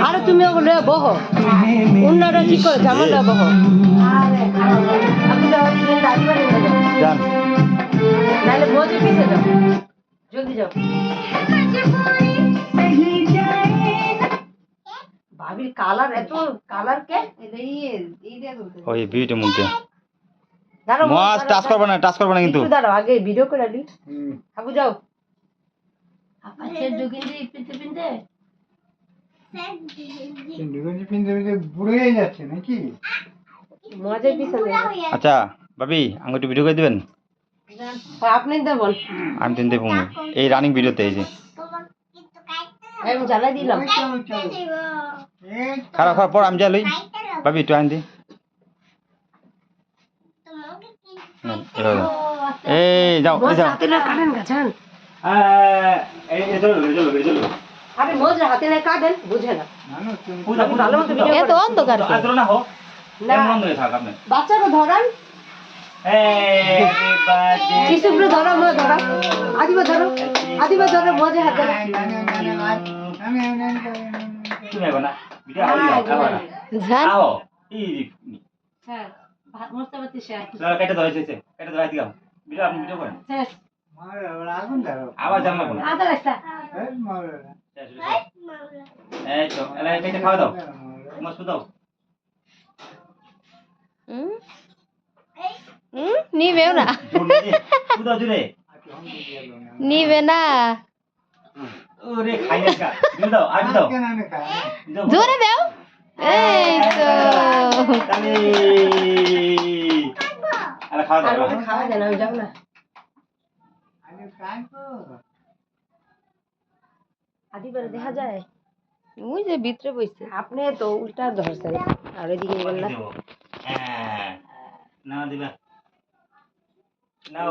আরে তুমি ওগুলো বহো অন্যরা ঠিক করে জামাটা বহো আপনি যাও দিন দাদি বাড়ি যান নাহলে মজে পিছে যাও জলদি যাও ভাবির কালার এত কালার কে ওই ভিডিও মধ্যে দাঁড়াও মাস টাচ করবে না কিন্তু একটু দাঁড়াও আগে ভিডিও করে আলি হাগু যাও মজার পিছনে আচ্ছা ভাবি আঙ্গুটি ভিডিও করে দিবেন আপনি দেবন আমি তিন দেবো এই রানিং ভিডিওতে এই যে আমি জ্বালাই দিলাম খারাপ পর আমি যাই লই ভাবি একটু আন দি এই যাও এই যাও হাতে না কাটেন গাছান এই চলো আরে মজা হাতে না কাটেন বুঝে না ভালো মতো ভিডিও এত অন্ধকার কেন? আদর না হো না বন্ধ হয়ে থাক আপনি বাচ্চাকে ধরান শিশুগুলো ধরো মা ধরো আদিবা ধরো মজা হাতে তুমি এখন না ভিডিও আবার জান আও এই হ্যাঁ মস্ত বাতি শেষ চলো কেটে ধরে এসেছে কেটে ধরে দিলাম ভিডিও আপনি ভিডিও করেন শেষ আবার জানলা বলো আদা রাস্তা এই তো এলা কেটে খাওয়া দাও মস্ত দাও নিবেও না দাও জুড়ে নিবে না ওরে খাই না কা দিও দাও আজ দাও জোরে দাও এই তো তালি এলা খাওয়া আর দাও ওকে খাওয়া দেন আমি যাবো না আদিবারে দেখা যায় ওই যে ভিতরে বইছে আপনি তো উল্টা ধরছেন আর এদিকে গেল না হ্যাঁ না দিবা নাও